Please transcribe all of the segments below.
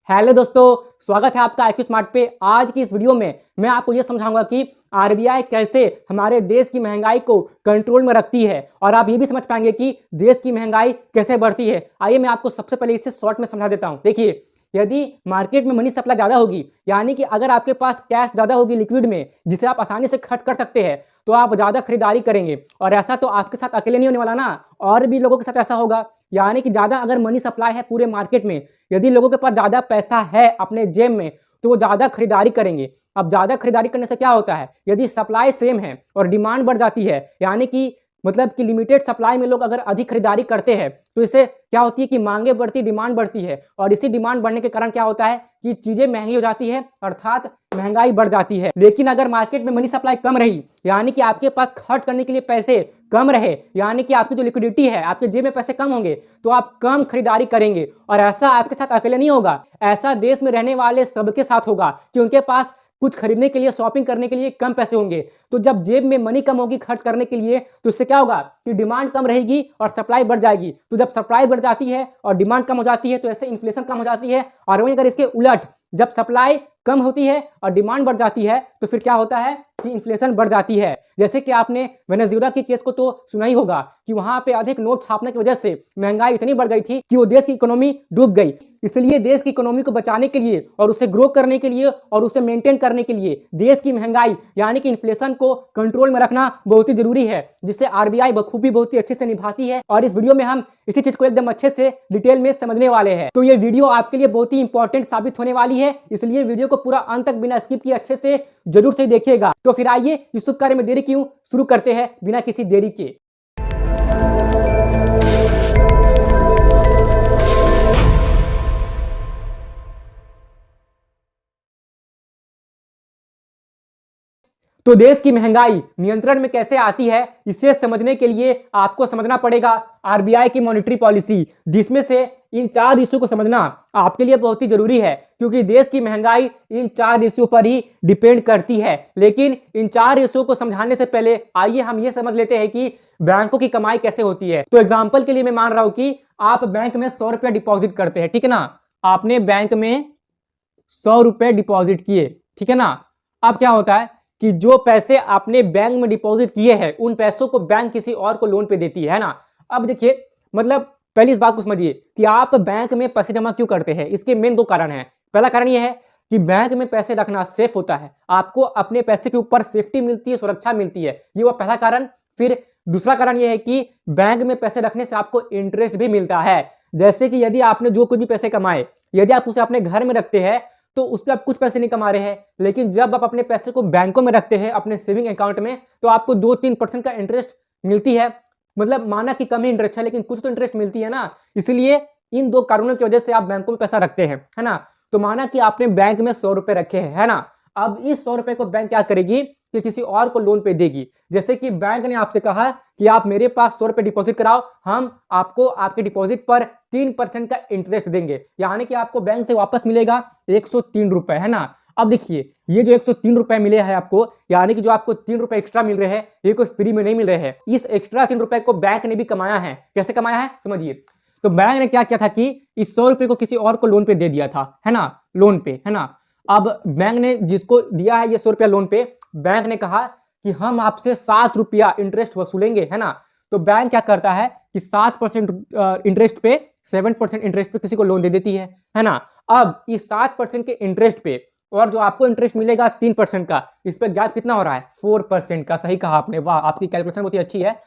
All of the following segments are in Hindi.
हेलो दोस्तों, स्वागत है आपका IQ स्मार्ट पे। आज की इस वीडियो में मैं आपको ये समझाऊंगा कि आरबीआई कैसे हमारे देश की महंगाई को कंट्रोल में रखती है और आप ये भी समझ पाएंगे कि देश की महंगाई कैसे बढ़ती है। आइए मैं आपको सबसे पहले इसे शॉर्ट में समझा देता हूँ। देखिए, यदि मार्केट में मनी सप्लाई ज़्यादा होगी, यानी कि अगर आपके पास कैश ज़्यादा होगी लिक्विड में जिसे आप आसानी से खर्च कर सकते हैं, तो आप ज़्यादा खरीदारी करेंगे। और ऐसा तो आपके साथ अकेले नहीं होने वाला ना, और भी लोगों के साथ ऐसा होगा। यानी कि ज़्यादा अगर मनी सप्लाई है पूरे मार्केट में, यदि लोगों के पास ज़्यादा पैसा है अपने जेब में, तो वो ज़्यादा खरीदारी करेंगे। अब ज़्यादा खरीदारी करने से क्या होता है, यदि सप्लाई सेम है और डिमांड बढ़ जाती है, यानी कि मतलब कि लिमिटेड सप्लाई में लोग अगर अधिक खरीदारी करते हैं, तो इससे क्या होती है कि मांगे बढ़ती, डिमांड बढ़ती है। और इसी डिमांड बढ़ने के कारण क्या होता है कि चीज़ें महंगी हो जाती है, अर्थात महंगाई बढ़ जाती है। लेकिन अगर मार्केट में मनी सप्लाई कम रही, यानी कि आपके पास खर्च करने के लिए पैसे कम रहे, यानी कि आपकी जो लिक्विडिटी है, आपके जेब में पैसे कम होंगे, तो आप कम खरीदारी करेंगे। और ऐसा आपके साथ अकेले नहीं होगा, ऐसा देश में रहने वाले सबके साथ होगा कि उनके पास कुछ खरीदने के लिए, शॉपिंग करने के लिए कम पैसे होंगे। तो जब जेब में मनी कम होगी खर्च करने के लिए, तो इससे क्या होगा कि डिमांड कम रहेगी और सप्लाई बढ़ जाएगी। तो जब सप्लाई बढ़ जाती है और डिमांड कम हो जाती है, तो ऐसे इन्फ्लेशन कम हो जाती है। और वहीं अगर इसके उलट जब सप्लाई कम होती है और डिमांड बढ़ जाती है, तो फिर क्या होता है कि इन्फ्लेशन बढ़ जाती है। जैसे कि आपने वेनेजुएला के केस को तो सुना ही होगा कि वहां पे अधिक नोट छापने की वजह से महंगाई इतनी बढ़ गई थी कि वो देश की इकोनॉमी डूब गई। इसलिए देश की इकोनॉमी को बचाने के लिए और उसे ग्रो करने के लिए और उसे मेंटेन करने के लिए देश की महंगाई यानी कि इन्फ्लेशन को कंट्रोल में रखना बहुत ही जरूरी है, जिससे आरबीआई बखूबी बहुत ही अच्छे से निभाती है। और इस वीडियो में हम इसी चीज को एकदम अच्छे से डिटेल में समझने वाले हैं। तो ये वीडियो आपके लिए बहुत ही इंपॉर्टेंट साबित होने वाली है, इसलिए वीडियो को पूरा अंत तक बिना स्किप किए अच्छे से जरूर से देखिएगा। तो फिर आइए इस शुभ कार्य में देरी क्यों, शुरू करते हैं बिना किसी देरी के। तो देश की महंगाई नियंत्रण में कैसे आती है, इसे समझने के लिए आपको समझना पड़ेगा आरबीआई की मॉनेटरी पॉलिसी, जिसमें से इन 4 इश्यू को समझना आपके लिए बहुत ही जरूरी है, क्योंकि देश की महंगाई इन 4 इश्यू पर ही डिपेंड करती है। लेकिन इन 4 इश्यू को समझाने से पहले आइए हम ये समझ लेते हैं कि बैंकों की कमाई कैसे होती है। तो एग्जाम्पल के लिए मैं मान रहा हूं कि आप बैंक में 100 रुपया डिपॉजिट करते हैं, ठीक है ना। आपने बैंक में 100 रुपए डिपॉजिट किए, ठीक है ना। अब क्या होता है कि जो पैसे आपने बैंक में डिपॉजिट किए हैं, उन पैसों को बैंक किसी और को लोन पे देती है ना। अब देखिए, मतलब पहले इस बात को समझिए कि आप बैंक में पैसे जमा क्यों करते हैं। इसके मेन 2 कारण हैं। पहला कारण यह है कि बैंक में पैसे रखना सेफ होता है, आपको अपने पैसे के ऊपर सेफ्टी मिलती है, सुरक्षा मिलती है, ये हुआ पहला कारण। फिर दूसरा कारण यह है कि बैंक में पैसे रखने से आपको इंटरेस्ट भी मिलता है। जैसे कि यदि आपने जो कुछ भी पैसे कमाए, यदि आप उसे अपने घर में रखते हैं, तो उस पर आप कुछ पैसे नहीं कमा रहे हैं। लेकिन जब आप अपने पैसे को बैंकों में रखते हैं, अपने सेविंग अकाउंट में, तो आपको 2-3% का इंटरेस्ट मिलती है। मतलब माना कि कम ही इंटरेस्ट है, लेकिन कुछ तो इंटरेस्ट मिलती है ना। इसलिए इन 2 कारणों की वजह से आप बैंकों में पैसा रखते हैं, है ना। तो माना कि आपने बैंक में 100 रुपए रखे हैं, है ना। अब इस 100 रुपए को बैंक क्या करेगी कि किसी और को लोन पे देगी। जैसे कि बैंक ने आपसे कहा कि आप मेरे पास 100 रुपए डिपॉजिट कराओ, हम आपको आपके डिपॉजिट पर 3% का इंटरेस्ट देंगे, यानी कि आपको बैंक से वापस मिलेगा 103 रुपए, है ना। अब देखिए, ये जो 103 रुपए मिले हैं आपको, यानी कि जो आपको 3 रुपए एक्स्ट्रा मिल रहे हैं, ये कोई फ्री में नहीं मिल रहे हैं। इस एक्स्ट्रा 3 रुपए को बैंक ने भी कमाया है। कैसे कमाया है समझिए। तो बैंक ने क्या किया था कि इस 100 रुपए को किसी और को लोन पे दे दिया था, है ना, लोन पे, है ना। अब बैंक ने जिसको दिया है ये 100 रुपया लोन पे, बैंक ने कहा कि हम आपसे 7 रुपया इंटरेस्ट वसूलेंगे, है ना। तो बैंक क्या करता है कि 7% इंटरेस्ट पे, 7% इंटरेस्ट पे किसी को लोन दे देती है ना। अब इस 7% के इंटरेस्ट पे और जो आपको इंटरेस्ट मिलेगा 3% का, इस पे गैप कितना हो रहा है, 4% का। सही कहा आपने, वाह, आपकी कैलकुलेशन बहुत ही अच्छी है।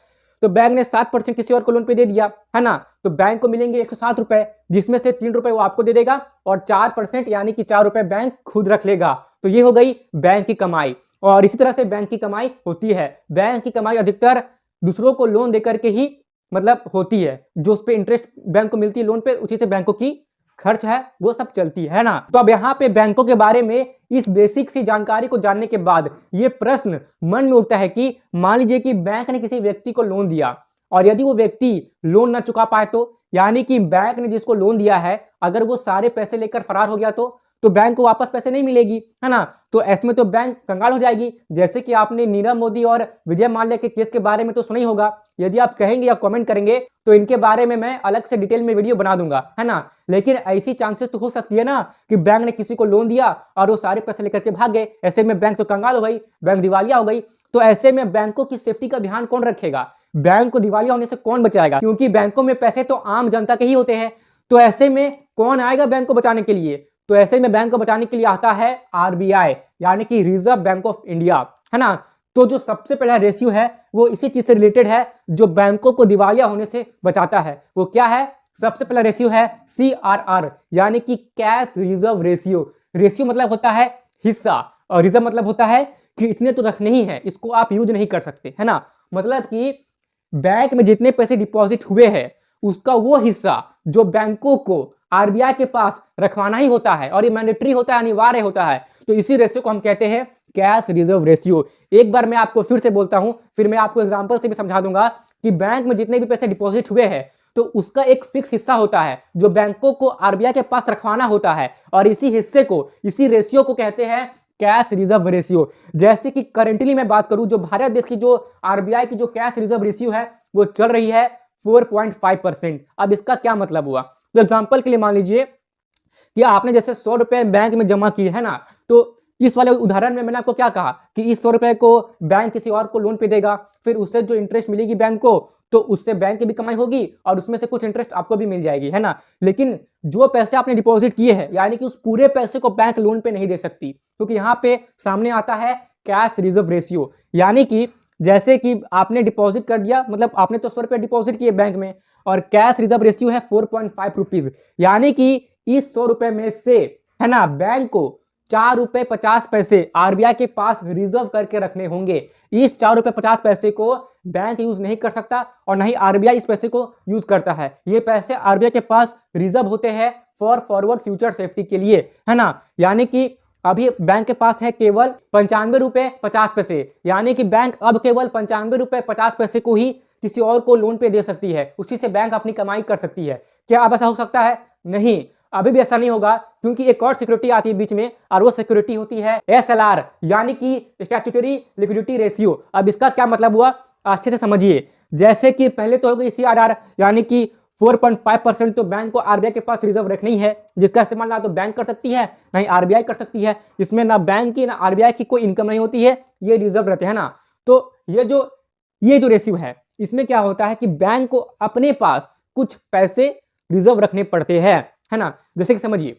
तो बैंक ने 7% किसी और को लोन पे दे दिया, है ना। तो बैंक को मिलेंगे 107 रुपए, जिसमें से 3 रुपए वो आपको दे देगा और 4% यानी कि 4 रुपए बैंक खुद रख लेगा। तो ये हो गई बैंक की कमाई। और इसी तरह से बैंक की कमाई होती है। बैंक की कमाई अधिकतर दूसरों को लोन देकर के ही मतलब होती है। जो उस पे इंटरेस्ट बैंक को मिलती है लोन पे, उसी से बैंकों की खर्च है वो सब चलती है ना। तो अब यहाँ पे बैंकों के बारे में इस बेसिक सी जानकारी को जानने के बाद ये प्रश्न मन में उठता है कि मान लीजिए कि बैंक ने किसी व्यक्ति को लोन दिया और यदि वो व्यक्ति लोन ना चुका पाए, तो यानी कि बैंक ने जिसको लोन दिया है अगर वो सारे पैसे लेकर फरार हो गया, तो बैंक को वापस पैसे नहीं मिलेगी, है ना। तो ऐसे में तो बैंक कंगाल हो जाएगी। जैसे कि आपने नीरव मोदी और विजय माल्या के केस के बारे में तो सुना ही होगा यदि आप कहेंगे या कमेंट करेंगे तो इनके बारे में मैं अलग से डिटेल में वीडियो बना दूंगा, है ना। लेकिन ऐसी चांसेस तो हो सकती है ना कि बैंक ने किसी को लोन दिया और वो सारे पैसे लेकर के भाग गए, ऐसे में बैंक तो कंगाल हो गई, बैंक दिवालिया हो गई। तो ऐसे में बैंकों की सेफ्टी का ध्यान कौन रखेगा, बैंक को दिवालिया होने से कौन बचाएगा, क्योंकि बैंकों में पैसे तो आम जनता के ही होते हैं। तो ऐसे में कौन आएगा बैंक को बचाने के लिए, तो ऐसे में बैंक को बचाने के लिए आता है आरबीआई, यानी कि रिजर्व बैंक ऑफ इंडिया, है ना। तो जो सबसे पहला रेशियो है वो इसी चीज से रिलेटेड है जो बैंकों को दिवालिया होने से बचाता है। वो क्या है, सबसे पहला रेशियो है CRR, यानी कि कैश रिजर्व रेशियो। रेशियो मतलब होता है हिस्सा और रिजर्व मतलब होता है कि इतने तो रखने ही है, इसको आप यूज नहीं कर सकते, है ना। मतलब कि बैंक में जितने पैसे डिपॉजिट हुए हैं उसका वो हिस्सा जो बैंकों को आरबीआई के पास रखवाना ही होता है और ये मैंडेटरी होता है, अनिवार्य होता है। तो इसी रेशियो को हम कहते हैं कैश रिजर्व रेशियो। एक बार मैं आपको फिर से बोलता हूं, फिर मैं आपको एग्जांपल से भी समझा दूंगा कि बैंक में जितने भी पैसे डिपॉजिट हुए हैं तो उसका एक फिक्स हिस्सा होता है जो बैंकों को आरबीआई के पास रखवाना होता है, और इसी हिस्से को, इसी रेशियो को कहते हैं कैश रिजर्व रेशियो। जैसे कि करेंटली मैं बात करूं, जो भारत देश की जो आरबीआई की जो कैश रिजर्व रेशियो है वो चल रही है 4.5%। अब इसका क्या मतलब हुआ, तो एग्जांपल के लिए मान लीजिए कि आपने जैसे 100 रुपए बैंक में जमा किए, है ना। तो इस वाले उदाहरण में मैंने आपको क्या कहा कि इस 100 रुपए को बैंक किसी और को लोन पे देगा, फिर उससे जो इंटरेस्ट मिलेगी बैंक को, तो उससे बैंक की भी कमाई होगी और उसमें से कुछ इंटरेस्ट आपको भी मिल जाएगी, है ना। लेकिन जो पैसे आपने डिपॉजिट किए हैं, यानी कि उस पूरे पैसे को बैंक लोन पे नहीं दे सकती, क्योंकि यहाँ पे सामने आता है कैश रिजर्व रेशियो। यानी कि जैसे कि आपने डिपॉजिट कर दिया, मतलब आपने तो 100 रुपए डिपॉजिट किए बैंक में और कैश रिजर्व रेशियो है 4.5 रुपीज, यानी कि इस 100 रुपए में से, है ना, बैंक को 4 रुपए 50 पैसे आरबीआई के पास रिजर्व करके रखने होंगे। इस 4 रुपए 50 पैसे को बैंक यूज नहीं कर सकता और नहीं आरबीआई इस पैसे को यूज करता है। ये पैसे आरबीआई के पास रिजर्व होते हैं फॉर फॉरवर्ड फ्यूचर सेफ्टी के लिए, है ना। यानी कि अभी बैंक के पास है केवल 95 रुपए 50 पैसे, यानी कि बैंक अब केवल 95 रुपए 50 पैसे को ही किसी और को लोन पे दे सकती है, उसी से बैंक अपनी कमाई कर सकती है। क्या अब ऐसा हो सकता है? नहीं, अभी भी ऐसा नहीं होगा, क्योंकि एक और सिक्योरिटी आती है बीच में और वो सिक्योरिटी होती है SLR, यानी कि स्टैट्यूटरी लिक्विडिटी रेशियो। अब इसका क्या मतलब हुआ अच्छे से समझिए। जैसे कि पहले तो हो गई CRR, यानी कि 4.5% तो बैंक को आरबीआई के पास रिजर्व रखनी है, जिसका इस्तेमाल ना तो बैंक कर सकती है ना ही आरबीआई कर सकती है। इसमें ना बैंक की ना आरबीआई की कोई इनकम नहीं होती है, ये रिजर्व रहते हैं ना। तो ये जो रेशियो है, इसमें क्या होता है कि बैंक को अपने पास कुछ पैसे रिजर्व रखने पड़ते हैं, है ना। जैसे कि समझिए,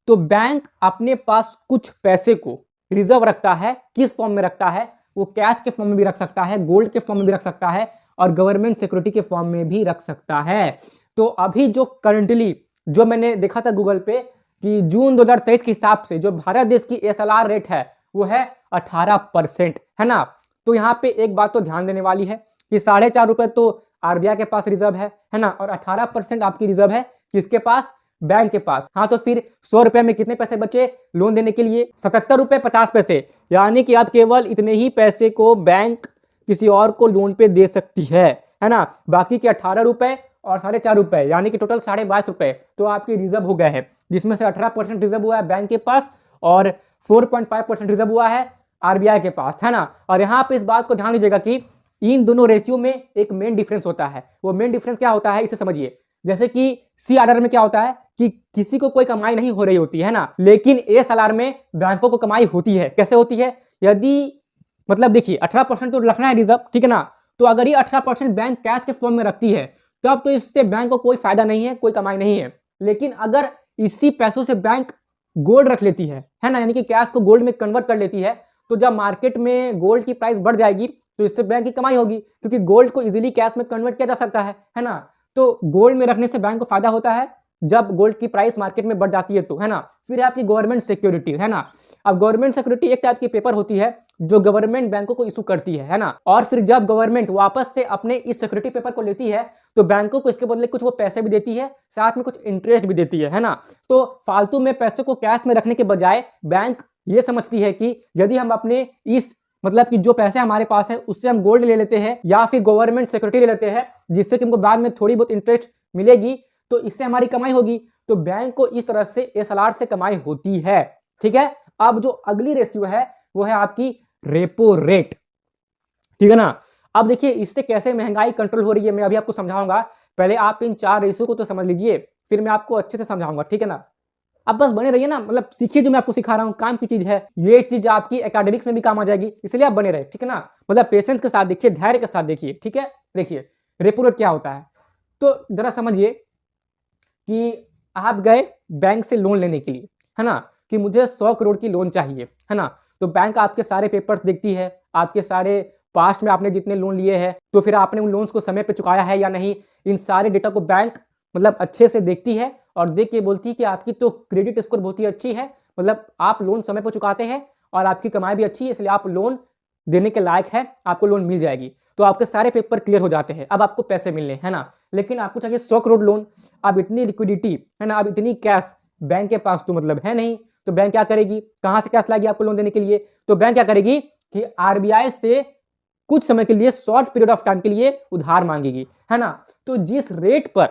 तो बैंक अपने पास कुछ पैसे को रिजर्व रखता है, किस फॉर्म में रखता है, वो कैश के फॉर्म में भी रख सकता है, गोल्ड के फॉर्म में भी रख सकता है और गवर्नमेंट सिक्योरिटी के फॉर्म में भी रख सकता है। तो अभी जो करंटली जो मैंने देखा था गूगल पे कि जून 2023 के हिसाब से जो भारत देश की SLR रेट है वो है 18%, है ना। तो यहाँ पे एक बात तो ध्यान देने वाली है कि 4.5 रुपए तो आरबीआई के पास रिजर्व है ना, और 18% आपकी रिजर्व है किसके पास, बैंक के पास। हाँ, तो फिर 100 रुपए में कितने पैसे बचे लोन देने के लिए, 77 रुपए 50 पैसे, यानी कि आप केवल इतने ही पैसे को बैंक किसी और को लोन पे दे सकती है ना। बाकी के 18 रुपए और 4.5 रुपए, यानी कि टोटल 22.5 रुपए तो आपके रिजर्व हो गए हैं, जिसमें से 18% रिजर्व हुआ है बैंक के पास और 4.5% रिजर्व हुआ है आरबीआई के पास, है ना। और यहाँ पे इस बात को ध्यान दीजिएगा कि इन दोनों रेशियो में एक मेन डिफरेंस होता है। वो मेन डिफरेंस क्या होता है, इसे समझिए। जैसे कि CRR में क्या होता है कि किसी को कोई कमाई नहीं हो रही होती है ना, लेकिन SLR में बैंकों को कमाई होती है। कैसे होती है, यदि मतलब देखिए 18% तो रखना है रिजर्व, ठीक है ना। तो अगर ये 18% बैंक कैश के फॉर्म में रखती है तब तो इससे बैंक को कोई फायदा नहीं है, कोई कमाई नहीं है। लेकिन अगर इसी पैसों से बैंक गोल्ड रख लेती है ना, यानी कि कैश को गोल्ड में कन्वर्ट कर लेती है, तो जब मार्केट में गोल्ड की प्राइस बढ़ जाएगी तो इससे बैंक की कमाई होगी, क्योंकि गोल्ड को इजीली कैश में कन्वर्ट किया जा सकता है ना। तो गोल्ड में रखने से बैंक को फायदा होता है जब गोल्ड की प्राइस मार्केट में बढ़ जाती है, तो, है ना। फिर आपकी गवर्नमेंट सिक्योरिटी, है ना। अब गवर्नमेंट सिक्योरिटी एक टाइप की पेपर होती है जो गवर्नमेंट बैंकों को इशू करती है ना। और फिर जब गवर्नमेंट वापस से अपने इस सिक्योरिटी पेपर को लेती है तो बैंकों को इसके बदले कुछ वो पैसे भी देती है, साथ में कुछ इंटरेस्ट भी देती है ना। तो फालतू में पैसे को कैश में रखने के बजाय बैंक ये समझती है कि यदि हम अपने इस मतलब कि जो पैसे हमारे पास है उससे हम गोल्ड ले लेते हैं या फिर गवर्नमेंट सिक्योरिटी ले लेते हैं, जिससे कि हमको बाद में थोड़ी बहुत इंटरेस्ट मिलेगी, तो इससे हमारी कमाई होगी। तो बैंक को इस तरह से SLR से कमाई होती है, ठीक है। अब जो अगली रेशियो है वो है आपकी रेपो रेट, ठीक है ना। अब देखिए इससे कैसे महंगाई कंट्रोल हो रही है मैं अभी आपको समझाऊंगा। पहले आप इन 4 रेशियो को तो समझ लीजिए, फिर मैं आपको अच्छे से समझाऊंगा, ठीक है ना। अब बस बने रहिए ना, मतलब सीखिए जो मैं आपको सिखा रहा हूँ, काम की चीज है ये चीज, आपकी एकेडमिक्स में भी काम आ जाएगी, इसलिए आप बने रहे, ठीक है ना। मतलब पेशेंस के साथ देखिए, धैर्य के साथ देखिए, ठीक है। देखिए रेपो रेट क्या होता है, तो जरा समझिए कि आप गए बैंक से लोन लेने के लिए, है ना, कि मुझे 100 करोड़ की लोन चाहिए, है ना। तो बैंक आपके सारे पेपर्स देखती है, आपके सारे पास्ट में आपने जितने लोन लिए हैं, तो फिर आपने उन लोन्स को समय पे चुकाया है या नहीं, इन सारे डेटा को बैंक मतलब अच्छे से देखती है और देख के बोलती है कि आपकी तो क्रेडिट स्कोर बहुत ही अच्छी है, मतलब आप लोन समय पर चुकाते हैं और आपकी कमाई भी अच्छी है, इसलिए आप लोन देने के लायक है, आपको लोन मिल जाएगी। तो आपके सारे पेपर क्लियर हो जाते हैं, अब आपको पैसे मिलने, है ना। लेकिन आपको चाहिए 100 करोड़ लोन, अब इतनी लिक्विडिटी, है ना, अब इतनी कैश बैंक के पास तो मतलब है नहीं, तो बैंक क्या करेगी, कहां से कैश लाएगी आपको लोन देने के लिए। तो बैंक क्या करेगी कि आरबीआई से कुछ समय के लिए, शॉर्ट पीरियड ऑफ टाइम के लिए उधार मांगेगी, है ना। तो जिस रेट पर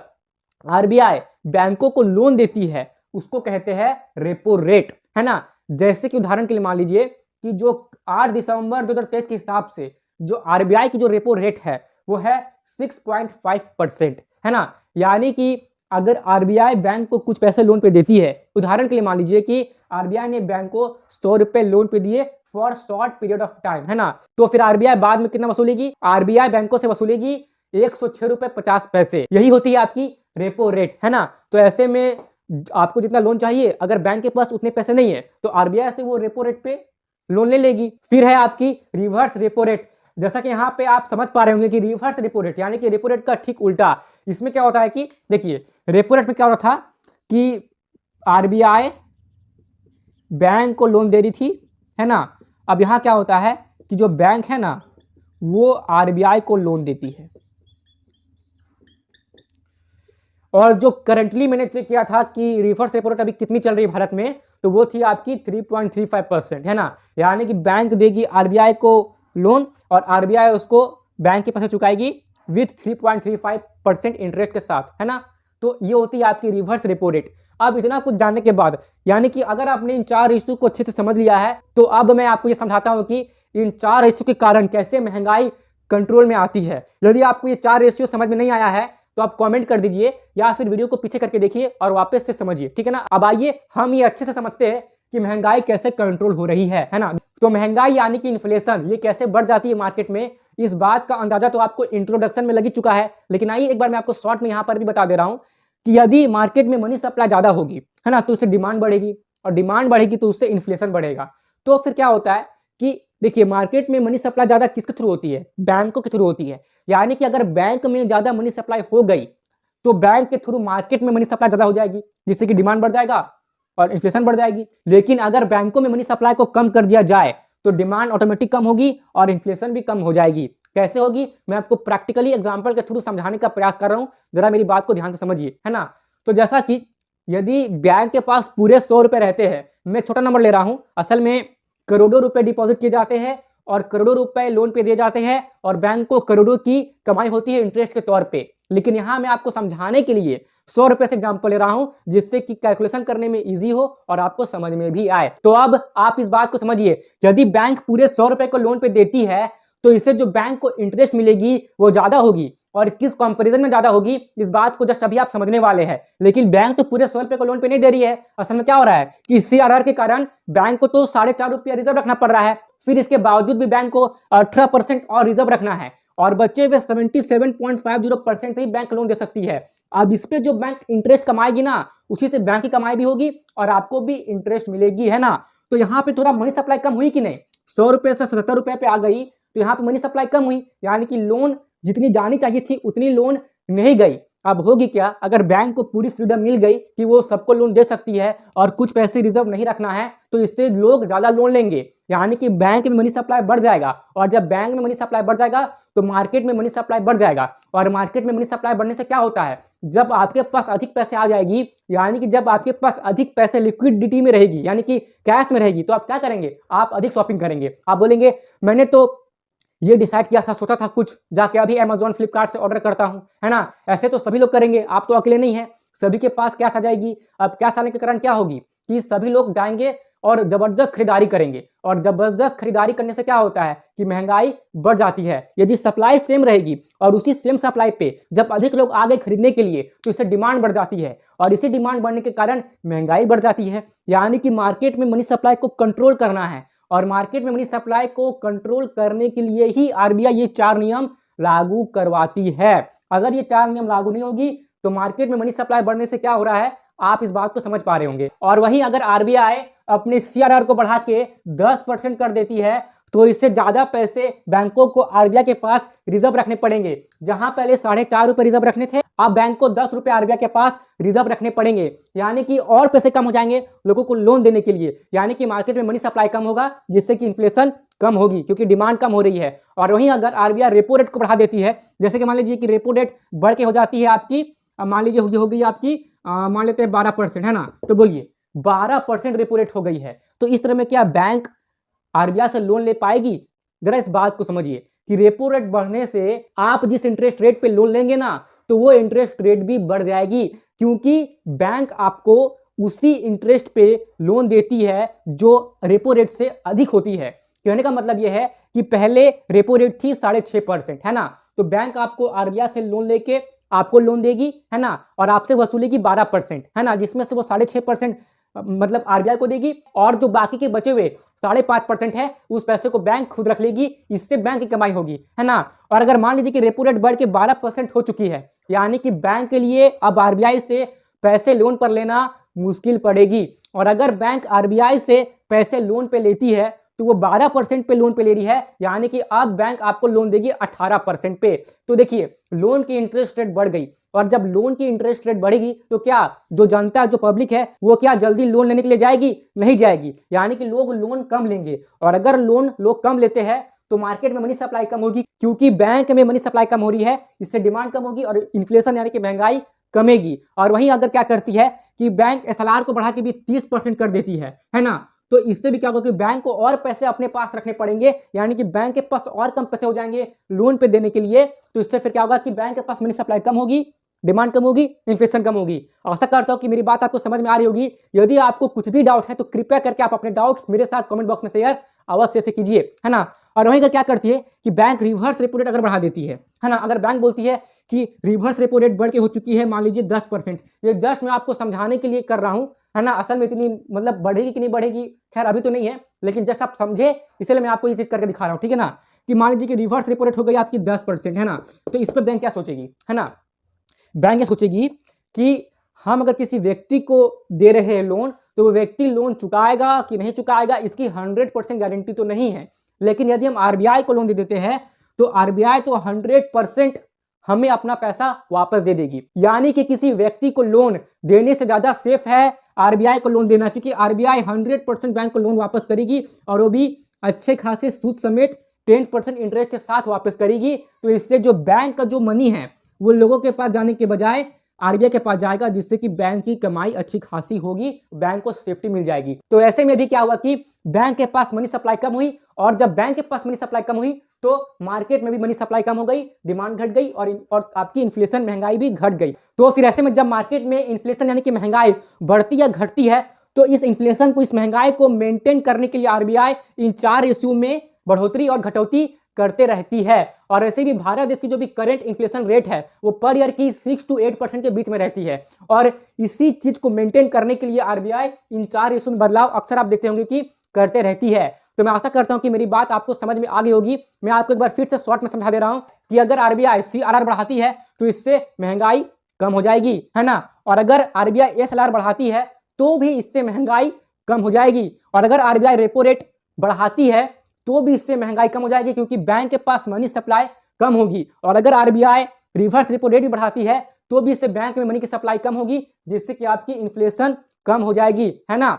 आरबीआई बैंकों को लोन देती है उसको कहते हैं रेपो रेट, है ना। जैसे कि उदाहरण के लिए मान लीजिए कि जो 8 दिसंबर 2023 के हिसाब से जो आरबीआई की जो रेपो रेट है वो है 6.5%, है ना। यानी कि अगर आरबीआई बैंक को कुछ पैसे लोन पे देती है, उदाहरण के लिए मान लीजिए कि आरबीआई ने बैंक को 100 रुपए लोन पे दिए for short period of time, है ना, तो फिर आरबीआई बाद में कितना वसूलेगी, आरबीआई बैंकों से वसूलेगी 106 रुपए 50 पैसे, यही होती है आपकी रेपो रेट, है ना। तो ऐसे में आपको जितना लोन चाहिए, अगर बैंक के पास उतने पैसे नहीं है तो आरबीआई से वो रेपो रेट पे लोन ले लेगी। फिर है आपकी रिवर्स रेपो रेट, जैसा कि यहाँ पे आप समझ पा रहे होंगे कि रिवर्स रेपो रेट यानी कि रेपो रेट का ठीक उल्टा। इसमें क्या होता है कि देखिए रेपो रेट में क्या होता था कि आरबीआई बैंक को लोन दे रही थी, है ना। अब यहाँ क्या होता है कि जो बैंक है ना वो आरबीआई को लोन देती है, और जो करंटली मैंने चेक किया था कि रिवर्स रेपो रेट अभी कितनी चल रही है भारत में, तो वो थी आपकी 3.35%, है ना। यानी कि बैंक देगी आरबीआई को लोन और आरबीआई उसको बैंक के पैसे चुकाएगी विथ 3.35% इंटरेस्ट के साथ, है ना। तो ये होती है आपकी रिवर्स रेपो रेट। अब इतना कुछ जानने के बाद, यानी कि अगर आपने इन 4 रेशियो को अच्छे से समझ लिया है, तो अब मैं आपको ये समझाता हूं कि इन 4 रेशियो के कारण कैसे महंगाई कंट्रोल में आती है। यदि आपको ये 4 रेशियो समझ में नहीं आया है तो आप कमेंट कर दीजिए या फिर वीडियो को पीछे करके देखिए और वापस से समझिए, ठीक है ना। अब आइए हम ये अच्छे से समझते हैं कि महंगाई कैसे कंट्रोल हो रही है ना। तो महंगाई यानी कि इन्फ्लेशन, ये कैसे बढ़ जाती है मार्केट में, इस बात का अंदाजा तो आपको इंट्रोडक्शन में लग ही चुका है, लेकिन आइए एक बार मैं आपको शॉर्ट में यहां पर भी बता दे रहा हूं कि यदि मार्केट में मनी सप्लाई ज्यादा होगी, है ना, तो उससे डिमांड बढ़ेगी और डिमांड बढ़ेगी तो उससे इन्फ्लेशन बढ़ेगा। तो फिर क्या होता है कि देखिए मार्केट में मनी सप्लाई ज्यादा किसके थ्रू होती है, बैंकों के थ्रू होती है। यानी कि अगर बैंक में ज्यादा मनी सप्लाई हो गई तो बैंक के थ्रू मार्केट में मनी सप्लाई ज्यादा हो जाएगी, जिससे कि डिमांड बढ़ जाएगा और इन्फ्लेशन बढ़ जाएगी। लेकिन अगर बैंकों में मनी सप्लाई को कम कर दिया जाए तो डिमांड ऑटोमेटिक कम होगी और इन्फ्लेशन भी कम हो जाएगी। कैसे होगी, मैं आपको प्रैक्टिकली एग्जांपल के थ्रू समझाने का प्रयास कर रहा हूं, जरा मेरी बात को ध्यान से समझिए, है ना। तो जैसा कि यदि बैंक के पास पूरे 100 रुपए रहते हैं, मैं छोटा नंबर ले रहा हूं, असल में करोड़ों रुपए डिपॉजिट किए जाते हैं और करोड़ों रुपए लोन पे दिए जाते हैं और बैंक को करोड़ों की कमाई होती है इंटरेस्ट के तौर पे। लेकिन यहां मैं आपको समझाने के लिए 100 रुपए से एग्जांपल ले रहा हूं, जिससे कि कैलकुलेशन करने में इजी हो और आपको समझ में भी आए। तो अब आप इस बात को समझिए, यदि बैंक पूरे 100 रुपए को लोन पे देती है तो इससे जो बैंक को इंटरेस्ट मिलेगी वो ज्यादा होगी, और किस कंपैरिजन में ज्यादा होगी इस बात को जस्ट अभी आप समझने वाले हैं। लेकिन बैंक तो पूरे 100 रुपए को लोन पे नहीं दे रही है। असल में क्या हो रहा है कि सीआरआर के कारण बैंक को तो 4.5 रुपया रिजर्व रखना पड़ रहा है, फिर इसके बावजूद भी बैंक को 18% और रिजर्व रखना है, और बचे हुए 77.50% से ही बैंक लोन दे सकती है। अब इस पे जो बैंक इंटरेस्ट कमाएगी ना, उसी से बैंक की कमाई भी होगी और आपको भी इंटरेस्ट मिलेगी, है ना। तो यहाँ पे थोड़ा मनी सप्लाई कम हुई कि नहीं, 100 रुपए से 77 रुपए पे आ गई, तो यहाँ पे मनी सप्लाई कम हुई, यानी कि लोन जितनी जानी चाहिए थी उतनी लोन नहीं गई। अब होगी क्या, अगर बैंक को पूरी फ्रीडम मिल गई कि वो सबको लोन दे सकती है और कुछ पैसे रिजर्व नहीं रखना है, तो इससे लोग ज्यादा लोन लेंगे, यानी कि बैंक में मनी सप्लाई बढ़ जाएगा, और जब बैंक में मनी सप्लाई बढ़ जाएगा तो मार्केट में मनी सप्लाई बढ़ जाएगा। और मार्केट में मनी सप्लाई बढ़ने से क्या होता है, जब आपके पास अधिक पैसे आ जाएगी, यानी कि जब आपके पास अधिक पैसे लिक्विडिटी में रहेगी, यानी कि कैश में रहेगी, तो आप क्या करेंगे, आप अधिक शॉपिंग करेंगे। आप बोलेंगे मैंने तो ये डिसाइड किया था, सोचा था कुछ, जाके अभी अमेजोन फ्लिपकार्ट से ऑर्डर करता हूं, है ना। ऐसे तो सभी लोग करेंगे, आप तो अकेले नहीं है, सभी के पास कैश आ जाएगी। अब कैश आने के कारण क्या होगी कि सभी लोग जाएंगे और जबरदस्त खरीदारी करेंगे। और जबरदस्त खरीदारी करने से क्या होता है कि महंगाई बढ़ जाती है। यदि सप्लाई सेम रहेगी और उसी सेम सप्लाई पे जब अधिक लोग आ गए खरीदने के लिए तो इससे डिमांड बढ़ जाती है और इसी डिमांड बढ़ने के कारण महंगाई बढ़ जाती है। यानी कि मार्केट में मनी सप्लाई को कंट्रोल करना है और मार्केट में मनी सप्लाई को कंट्रोल करने के लिए ही आरबीआई ये 4 नियम लागू करवाती है। अगर ये 4 नियम लागू नहीं होगी तो मार्केट में मनी सप्लाई बढ़ने से क्या हो रहा है आप इस बात को समझ पा रहे होंगे। और वहीं अगर आरबीआई अपने सीआरआर को बढ़ा के 10% कर देती है तो इससे ज्यादा पैसे बैंकों को आरबीआई के पास रिजर्व रखने पड़ेंगे। जहां पहले 4.5 रुपए रिजर्व रखने थे अब बैंक को 10 रुपए आरबीआई के पास रिजर्व रखने पड़ेंगे। यानी कि और पैसे कम हो जाएंगे लोगों को लोन देने के लिए। यानी कि मार्केट में मनी सप्लाई कम होगा जिससे कि इन्फ्लेशन कम होगी क्योंकि डिमांड कम हो रही है। और वहीं अगर आरबीआई रेपो रेट को बढ़ा देती है, जैसे कि मान लीजिए कि रेपो रेट बढ़ के हो जाती है आपकी, मान लीजिए हो गई आपकी मान लेते हैं 12%, है ना। तो बोलिए 12% रेपो रेट हो गई है तो इस तरह में क्या बैंक आरबीआई से लोन ले पाएगी? जरा इस बात को समझिए कि रेपो रेट बढ़ने से आप जिस इंटरेस्ट रेट पे लोन लेंगे ना तो वो इंटरेस्ट रेट भी बढ़ जाएगी क्योंकि बैंक आपको उसी इंटरेस्ट पे लोन देती है जो रेपो रेट से अधिक होती है। कहने का मतलब यह है कि पहले रेपो रेट थी 6.5%, है ना। तो बैंक आपको आरबीआई से लोन लेके आपको लोन देगी, है ना, और आपसे वसूलेगी 12%, है ना, जिसमें से वो 6.5% मतलब आरबीआई को देगी और जो बाकी के बचे हुए 5.5% है उस पैसे को बैंक खुद रख लेगी। इससे बैंक की कमाई होगी, है ना। और अगर मान लीजिए कि रेपो रेट बढ़ के 12% हो चुकी है यानी कि बैंक के लिए अब आरबीआई से पैसे लोन पर लेना मुश्किल पड़ेगी। और अगर बैंक आरबीआई से पैसे लोन पे लेती है तो वो 12% पे लोन पे ले रही है यानी कि अब बैंक आपको लोन देगी 18% पे। तो देखिए लोन की इंटरेस्ट रेट बढ़ गई और जब लोन की इंटरेस्ट रेट बढ़ेगी तो क्या जो जनता जो पब्लिक है वो क्या जल्दी लोन लेने के लिए जाएगी? नहीं जाएगी। यानी कि लोग लोन कम लेंगे और अगर लोन लोग कम लेते हैं तो मार्केट में मनी सप्लाई कम होगी क्योंकि बैंक में मनी सप्लाई कम हो रही है, इससे डिमांड कम होगी और इन्फ्लेशन यानी कि महंगाई कमेगी। और वहीं अगर क्या करती है कि बैंक एसएलआर को बढ़ा के भी 30% कर देती है ना, तो इससे भी क्या होगा कि बैंक को और पैसे अपने पास रखने पड़ेंगे यानी कि बैंक के पास और कम पैसे हो जाएंगे लोन पे देने के लिए। तो इससे फिर क्या होगा कि बैंक के पास मनी सप्लाई कम होगी, डिमांड कम होगी, इन्फ्लेशन कम होगी। आशा करता हूं कि मेरी बात आपको समझ में आ रही होगी। यदि आपको कुछ भी डाउट है तो कृपया करके आप अपने डाउट्स मेरे साथ कमेंट बॉक्स में शेयर अवश्य से कीजिए, है ना। और वहीं अगर क्या करती है कि बैंक रिवर्स रेपो रेट अगर बढ़ा देती है ना, अगर बैंक बोलती है कि रिवर्स रेपो रेट बढ़ के हो चुकी है मान लीजिए 10%, ये जस्ट मैं आपको समझाने के लिए कर रहा हूं, है ना। असल में इतनी मतलब बढ़ेगी कि नहीं बढ़ेगी खैर अभी तो नहीं है, लेकिन जस्ट आप समझे इसलिए मैं आपको ये चीज करके दिखा रहा हूं, ठीक है ना। कि मान लीजिए कि रिवर्स रेपो रेट हो गई आपकी 10%, है ना, तो इस पर बैंक क्या सोचेगी, है ना। बैंक ये सोचेगी कि हम अगर किसी व्यक्ति को दे रहे हैं लोन तो वो व्यक्ति लोन चुकाएगा कि नहीं चुकाएगा इसकी 100% गारंटी तो नहीं है। लेकिन यदि हम आरबीआई को लोन दे देते हैं तो आरबीआई तो 100% हमें अपना पैसा वापस दे देगी। यानी कि किसी व्यक्ति को लोन देने से ज्यादा सेफ है आरबीआई को लोन देना, क्योंकि आरबीआई 100% बैंक को लोन वापस करेगी और वो भी अच्छे खासे सूद समेत 10% इंटरेस्ट के साथ वापस करेगी। तो इससे जो बैंक का जो मनी है वो लोगों के पास जाने के बजाय आरबीआई के पास जाएगा, जिससे कि बैंक की कमाई अच्छी खासी होगी, बैंक को सेफ्टी मिल जाएगी। तो ऐसे में भी क्या हुआ कि बैंक के पास मनी सप्लाई कम हुई और जब बैंक के पास मनी सप्लाई कम हुई तो मार्केट में भी मनी सप्लाई कम हो गई, डिमांड घट गई और आपकी इन्फ्लेशन महंगाई भी घट गई। तो फिर ऐसे में जब मार्केट में इन्फ्लेशन यानी कि महंगाई बढ़ती या घटती है तो इस इन्फ्लेशन को, इस महंगाई को मेंटेन करने के लिए आरबीआई इन 4 इश्यू में बढ़ोतरी और घटौती करते रहती है। और ऐसे भी भारत देश की जो भी करंट इन्फ्लेशन रेट है वो पर ईयर की 6 to 8% के बीच में रहती है और इसी चीज को मेंटेन करने के लिए आरबीआई इन 4 इश्यू में बदलाव अक्सर आप देखते होंगे कि करते रहती है। तो मैं आशा करता हूं कि मेरी बात आपको समझ में आ गई होगी। मैं आपको एक बार फिर से शॉर्ट में समझा दे रहा हूं कि अगर आरबीआई सीआरआर बढ़ाती है तो इससे महंगाई कम हो जाएगी, है ना। और अगर आरबीआई एसएलआर बढ़ाती है तो भी इससे महंगाई कम हो जाएगी। और अगर आरबीआई रेपो रेट बढ़ाती है तो भी इससे महंगाई कम हो जाएगी क्योंकि बैंक के पास मनी सप्लाई कम होगी। और अगर आरबीआई रिवर्स रेपो रेट भी बढ़ाती है तो भी इससे बैंक में मनी की सप्लाई कम होगी, जिससे कि आपकी इन्फ्लेशन कम हो जाएगी, है ना।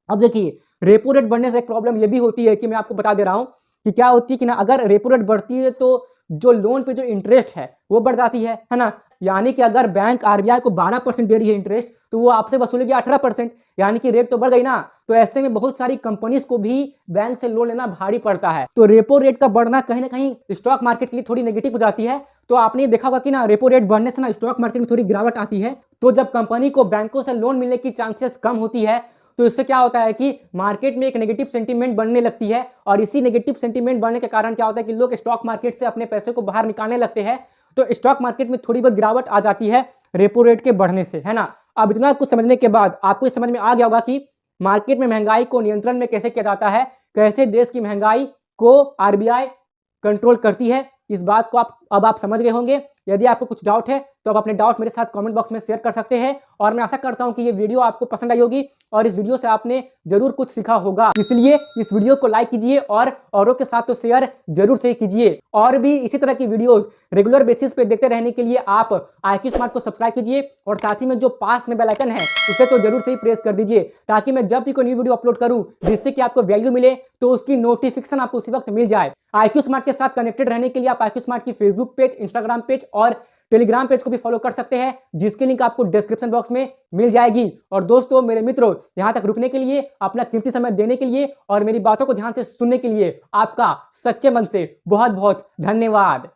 अब देखिए रेपो रेट बढ़ने से एक प्रॉब्लम ये भी होती है कि मैं आपको बता दे रहा हूं कि क्या होती है कि ना, अगर रेपो रेट बढ़ती है तो जो लोन पे जो इंटरेस्ट है वो बढ़ जाती है ना। यानी कि अगर बैंक आरबीआई को 12% दे रही है इंटरेस्ट तो वो आपसे वसूलेगी 18%, यानी कि रेट तो बढ़ गई ना। तो ऐसे में बहुत सारी कंपनीज को भी बैंक से लोन लेना भारी पड़ता है। तो रेपो रेट का बढ़ना कहीं ना कहीं स्टॉक मार्केट के लिए थोड़ी नेगेटिव हो जाती है। तो आपने देखा होगा कि ना रेपो रेट बढ़ने से ना स्टॉक मार्केट में थोड़ी गिरावट आती है। तो जब कंपनी को बैंकों से लोन मिलने की चांसेस कम होती है तो इससे क्या होता है कि मार्केट में एक नेगेटिव सेंटीमेंट बनने लगती है और इसी नेगेटिव सेंटीमेंट बनने के कारण क्या होता है कि लोग स्टॉक मार्केट से अपने पैसे को बाहर निकालने लगते हैं। तो स्टॉक मार्केट में थोड़ी बहुत गिरावट आ जाती है रेपो रेट के बढ़ने से, है ना। अब इतना कुछ समझने के बाद आपको समझ में आ गया होगा कि मार्केट में महंगाई को नियंत्रण में कैसे किया जाता है, कैसे देश की महंगाई को आरबीआई कंट्रोल करती है। इस बात को आप समझ गए होंगे। यदि आपको कुछ डाउट है तो आप अपने डाउट मेरे साथ कमेंट बॉक्स में शेयर कर सकते हैं और मैं आशा करता हूं कि ये वीडियो आपको पसंद आई होगी और इस वीडियो से आपने जरूर कुछ सीखा होगा। इसलिए इस वीडियो को लाइक कीजिए और औरों के साथ तो शेयर जरूर से कीजिए। और भी इसी तरह की वीडियोस रेगुलर बेसिस पे देखते रहने के लिए आप IQ स्मार्ट को सब्सक्राइब कीजिए और साथ ही में जो पास में बेल आइकन है उसे तो जरूर से ही प्रेस कर दीजिए, ताकि मैं जब भी कोई न्यू वीडियो अपलोड करूं जिससे कि आपको वैल्यू मिले तो उसकी नोटिफिकेशन आपको उसी वक्त मिल जाए। IQ स्मार्ट के साथ कनेक्टेड रहने के लिए आप IQ स्मार्ट की फेसबुक पेज, इंस्टाग्राम पेज और टेलीग्राम पेज को भी फॉलो कर सकते हैं, जिसकी लिंक आपको डिस्क्रिप्शन बॉक्स में मिल जाएगी। और दोस्तों, मेरे मित्रों, यहां तक रुकने के लिए, अपना कीमती समय देने के लिए और मेरी बातों को ध्यान से सुनने के लिए आपका सच्चे मन से बहुत बहुत धन्यवाद।